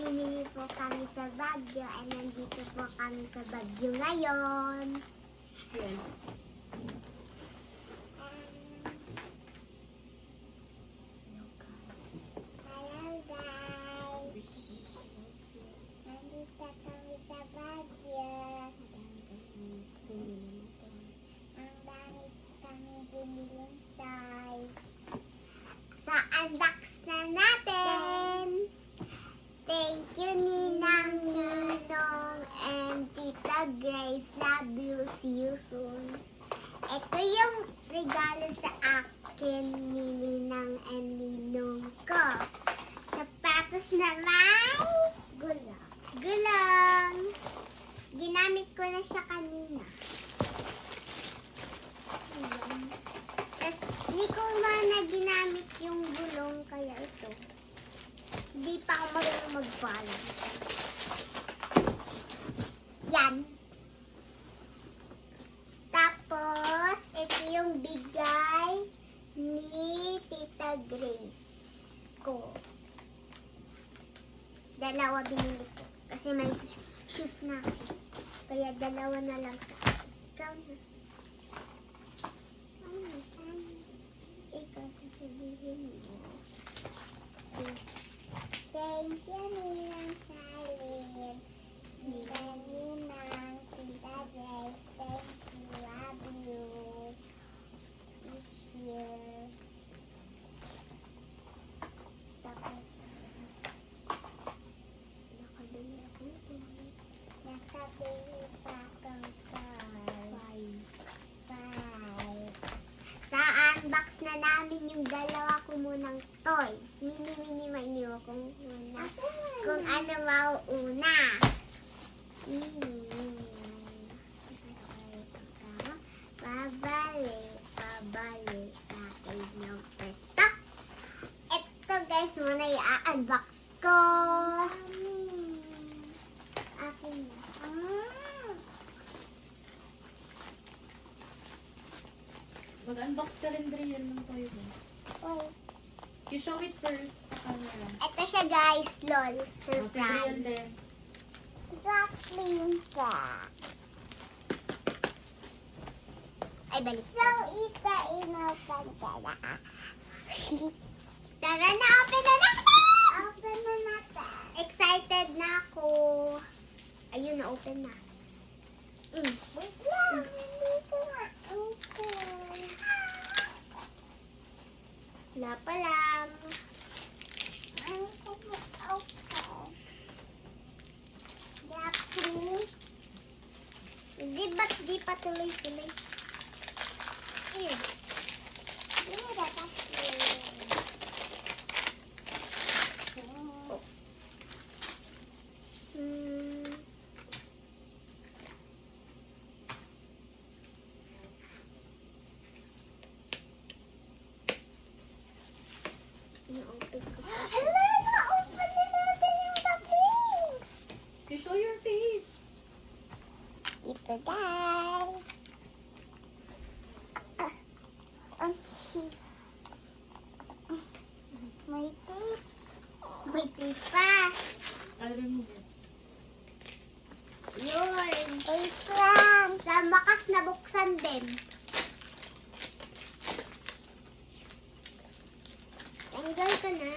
binili po kami sa Baguio at nandito po kami sa Baguio ngayon. Yan. Hello guys! Nandito kami sa Baguio. Ang dami kami biniling toys. Sa unbox na natin! Thank you, Ninang, Ninong, and Tita Grace. Love you. See you soon. Ito yung regalo sa akin ni Ninang and Ninong ko. Sapatos na may gulang. Gulang. Ginamit ko na siya kanina. Ayan. Tapos, hindi ko na ginamit yung gulong, kaya ito. Hindi pa ako marunong mag-balance. Yan. Tapos, ito yung bigay ni Tita Grace ko. Dalawa binili ko. Kasi may shoes na ako. Kaya dalawa na lang sa akin. Ikaw na. Ano? Ikaw sasabihin mo. Thank you, Ninang Salin. Ninang, Tita Grace. Thank you. Love you. This year. Tapos, nakabili ako ito. Nakabili pa akong toys. Five. Sa unbox na namin yung dalawa ko munang toys. Mini maniwa kung una. Kung ano mauuna. Pabalik sa inyong pwesto. Ito guys, muna i-unbox ko. Akin na. Mag-unbox ka rin, Brian, ng toy mo. Oh. You show it first sa camera. Ito siya guys, lol. O, si Brian Surprise. din. Duckling ka. Ay, balik. So, inopen ka na. Tara na, open na natin! Open na natin. Excited na ako. Ayun, na-open na. Wait lang, hindi ko ma-open. Wala pa lang. Ano ko ma-open? Duckling. Hindi ba't di pa tuloy-tuloy? Hindi na duckling. Na-open ko. Hala! Na-open na natin yung ducklings! You show your face. Ito guys. Ang cute. May tape. May tape pa. I'll remove it. Yun. Tape lang. Sa makas na buksan din. Tanggal ka na.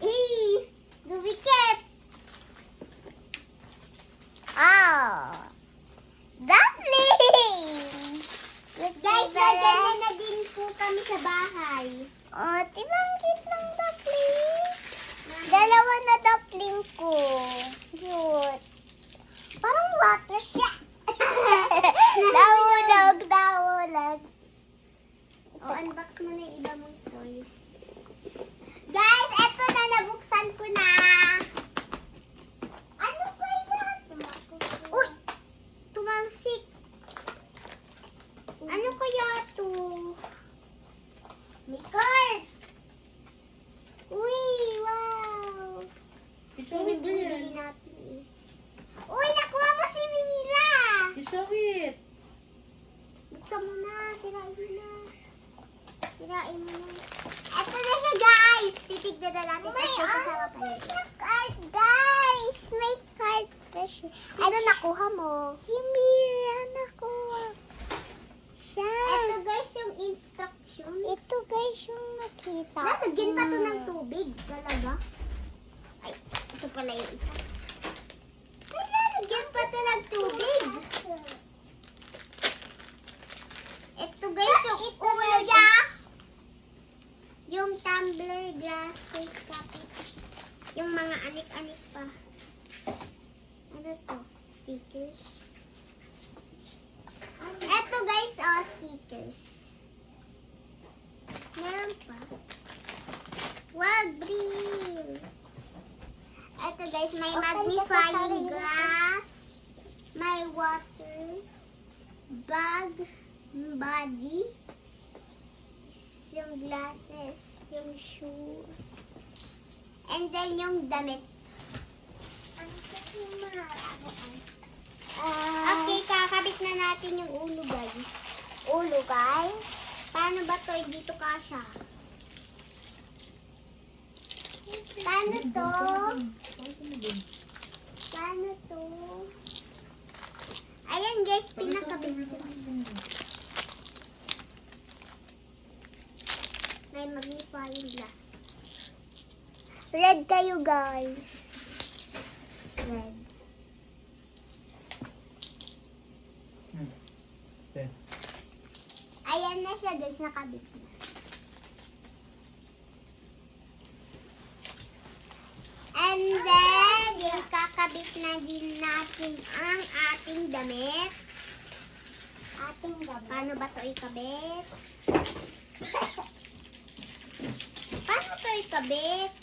Hey! Dubikit! Oh! Dumpling! Guys, may ganyan na din po kami sa bahay. Oh, timangkit ng duckling. Dalawa na duckling ko. Cute. Parang water siya. Dahulog. O, unbox mo na yung iba mong toys. Guys, eto na, nabuksan ko na. Ano ba yan? Uy! Tumalsik. Ano kaya to? May card. Uy, wow. You show it, Binibili Brian. natin eh. Uy, nakuha mo si Mira. You show it. Buksan mo na, sirain mo na. Sirain mo na. Eto na siya, guys. guys, titignan na natin. May ano pa siya card, guys. May card pa siya. Ano nakuha mo? Si Mira nakuha. Siya. Ito guys yung instruction. Ito guys yung nakita. Lalagyan pa to ng tubig. Talaga? Ay, ito pala yung isa. Ay, lalagyan pa to ng tubig. Ito guys yung kuya. Yung tumbler, glasses, tapos yung mga anik-anik pa. Ano to? Stickers. Eto guys, stickers. Meron pa. Wow, green. Eto guys, may magnifying glass. May water. Bag. Body. Yung glasses. Yung shoes. And then yung damit. Okay, kakabit na natin yung ulo, guys. Ulo, guys? Paano ba to? Dito kasha. Paano to? Paano to? Ayan, guys, pinakabit ko. May magnifying glass. Red kayo, guys. Red. Ayan na siya, guys. Nakabit na. And then, kakabit na din natin ang ating damit. Paano ba ito ikabit? Paano ito ikabit?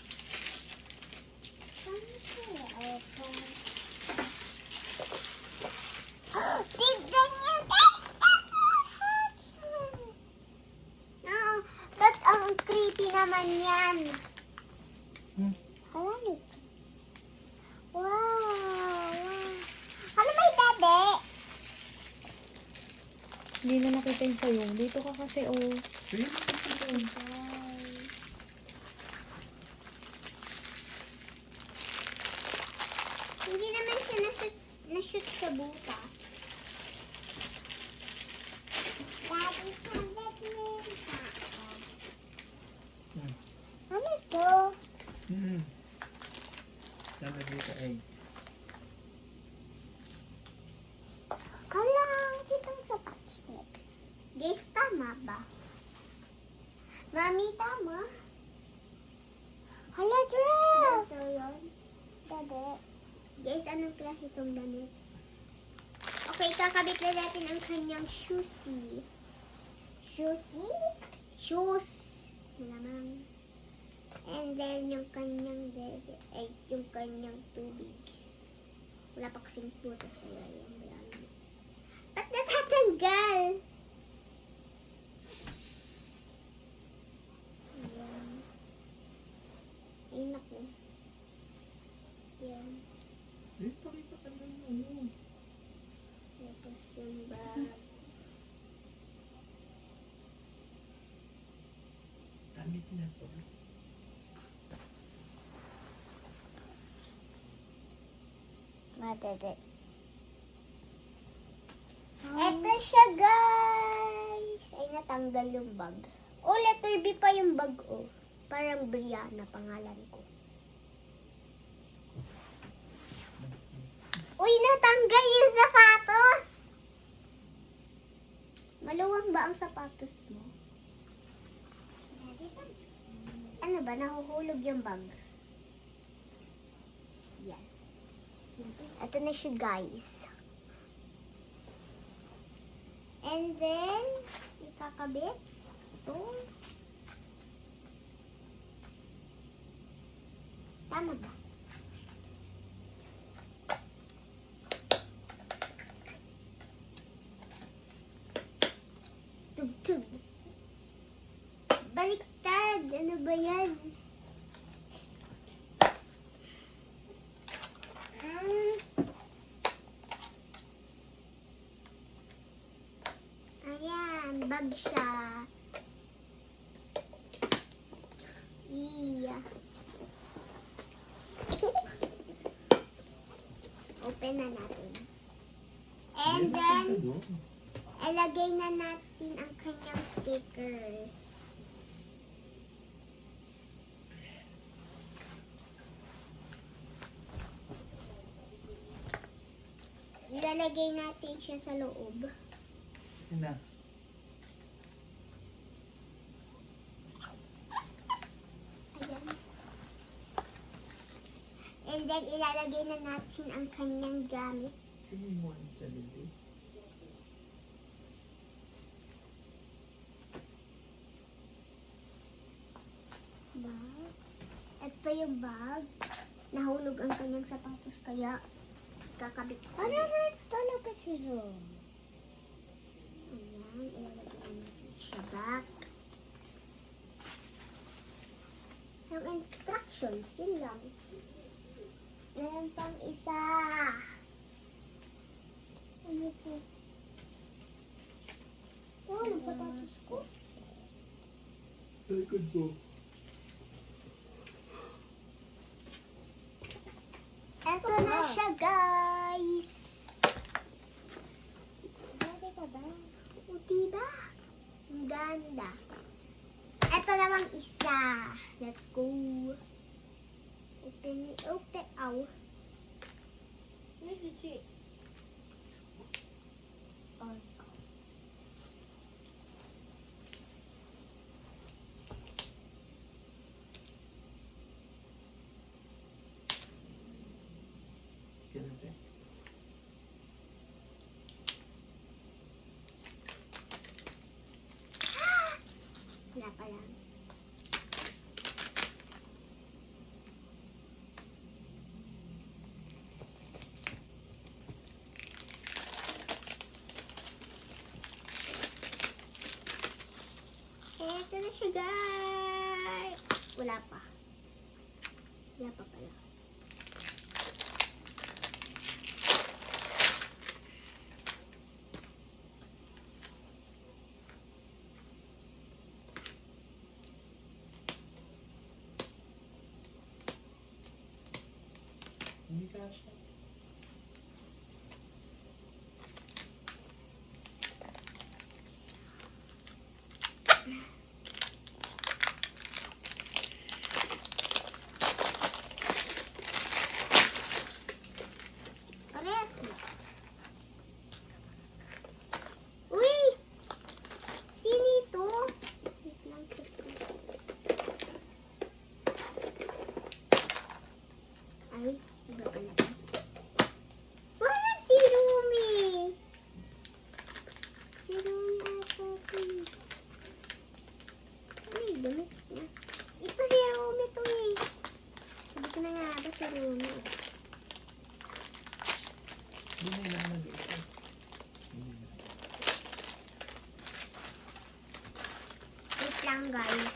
Tignan niyo, guys! Ba't ang creepy naman yan? Hala nyo. Wow! Hala, may dade! Hindi na nakita yung sayo. Dito ka kasi, oh. Hindi naman siya na-shoot sa butas. Daddy, sabit mo yung tao. Ano ito? Dapat dito egg. Kalang kitang sapatos niya. Guys, tama ba? Mami, tama? Hala, dress! Ito yun. Dade. Guys, anong klase itong damit? Okay, kakabit na natin ang kanyang shoesy. Shoesy? Shoes. Malamang. And then, yung kanyang dede. Ay, yung kanyang tubig. Wala pa kasing putas kaya yung brand. Ba't natatanggal? Ayan. Ay, naku. Ayan. Pakita ka na yun. Tapos yung bag. Damit na po. Madede. Eto siya, guys. Ay, natanggal yung bag. Oh, letter B pa yung bag, oh. Parang Brianna, pangalan ko. Uy, natanggal yung sapatos! Maluwang ba ang sapatos mo? Ano ba? Nahuhulog yung bag. Yan. Ito na siya, guys. And then, ikakabit. Ito. Tama ba? Tugtog. Baliktad. Ano ba yan? Ayan, bag siya. Lagyan na natin. And then, ilagay na natin ang kanyang stickers. Ilalagay natin siya sa loob. Yun na. Ayan. And then, ilalagay na natin ang kanyang gamit. Sino mo ang sarili? Bag. Ito yung bag. Nahulog ang kanyang sapatos kaya kakabit ko. Talaga siya. Ayan, ilalagay natin siya back. Yung instructions, yun lang. Meron pang isa. Ano po? Oh, ang sapatos ko. Sa likod ko. Eto na siya, guys. Grabe ka ba? O, diba? Ang ganda. Eto namang isa. Let's go. Open it. Open. Ow. Ay, Gichi. Oh. Ganun ba? Wala pa lang. Eto na siya, guys. Wala pa. Wala pa pala. Hindi ka siya. Parehas na. Uy! Sino ito? Wait lang, check ko. Ay, iba pala. Parang si Rumi. Si Rumi ata ito. Ay, damit na. Ito si Rumi to eh. Sabi ko na nga ba si Rumi. Hindi na ilang ito. Wait lang, guys.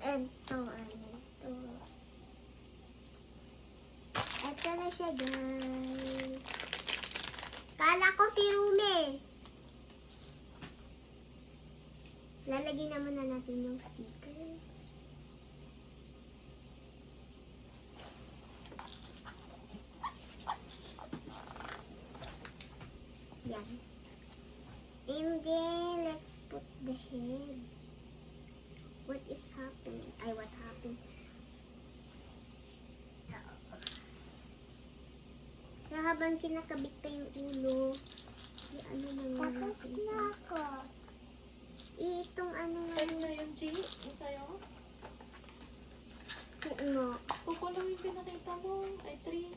Ito, ito. Ito na siya, guys. Kala ko si Rumi. Lalagyan naman na natin yung sticker. Yan. And then, let's put the head. What is happening? Ay, what happened? So, habang kinakabit pa yung ulo, ano naman natin. Tapos na ako. Itong ano nga Ano na yung G? Yung sa'yo? ano. Kuko lang yung pinakita mo. Ay, 3.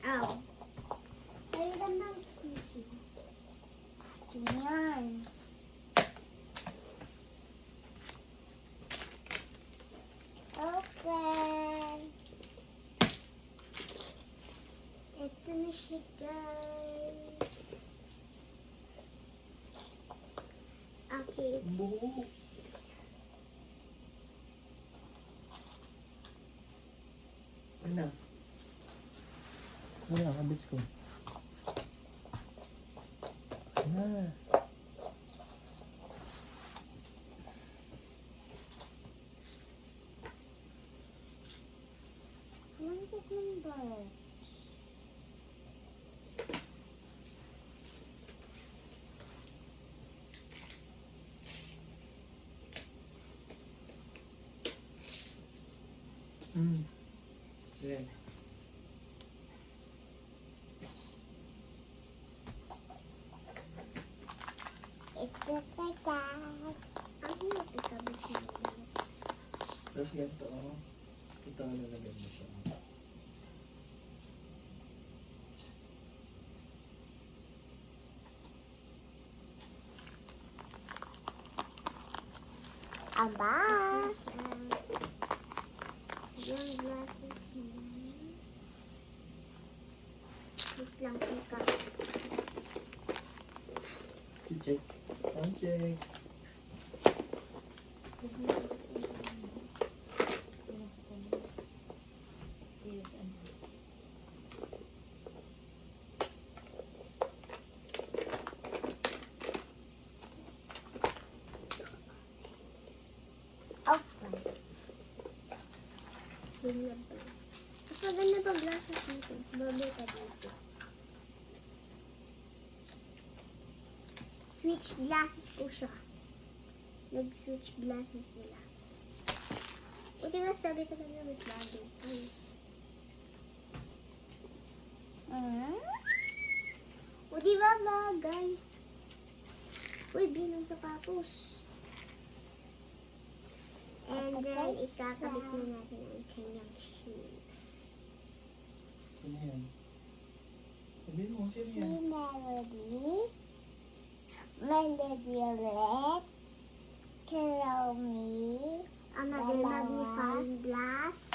Ow. Ayun naman squishy. Ganyan. Okay. Ito na siya, guys. It's Buhok. Ano? Wala, kabits ko. Ano? Langit ng bird. Yeah. Ito tagat. Ang hirap ikabit na yun. Tapos ganito, oh. Ito ang lalagyan mo siya. Aba! Yung glasses niya. Wait lang, ika. Check. Sound check. Yes, ano. Open. Yun lang pala. Kapag ano ba glasses dito? Babi ka dito. Switch glasses po siya. Nag-switch glasses sila. O di ba sabi ko na mas bagay. Ay. O di ba bagay? Uy, binang sapatos. And then, ikakabit na natin ang kanyang shoes. Ano yan? Sabihin mo, sino Si yan? Melody. Melody ulit. Karomi. Another magnifying glass.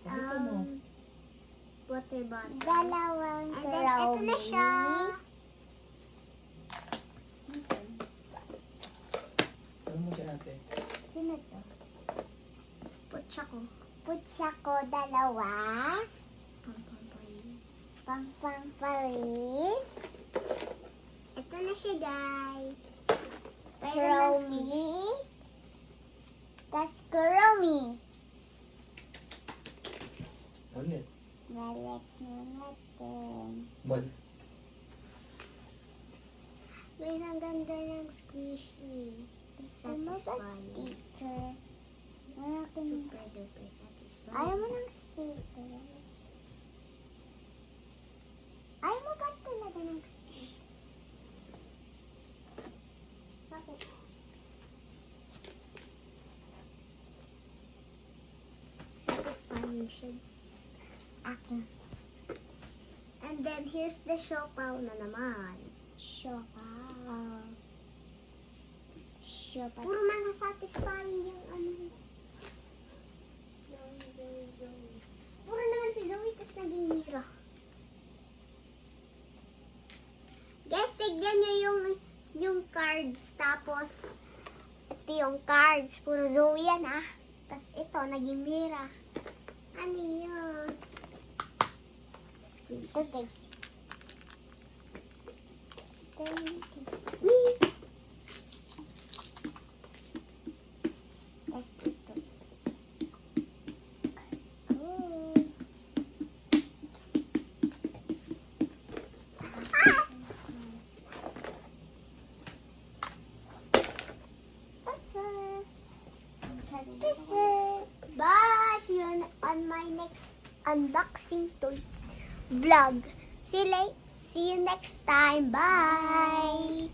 Pakita mo. Water bottle. Dalawang Karomi. And then, ito na siya. Ano mo si ate? Sino to? Putsa ko. Putsa ko, dalawa. Pang-pang-parin. Ito na siya, guys. Karomi. Tas Karomi. Ulit. Balik na natin. Bal. Wait, ang ganda ng squishy. Satisfying. Sticker. Super duper satisfying. Ayaw mo ng sticker. Ayaw mo ba talaga ng sticker? Bakit? Satisfying siya. Akin. And then, here's the siopaw na naman. Siopaw. Siopaw. Puro mga satisfying yung ano. Zoe. Puro naman si Zoe, tas naging Mira. Guys, tignan nyo yung cards. Tapos, ito yung cards. Puro Zoe yan, ah. Tas ito, naging Mira. Ano yun? Ito, guys. Tas ito. Oh. Bye! See you on my next unboxing toy vlog. See you next time. Bye!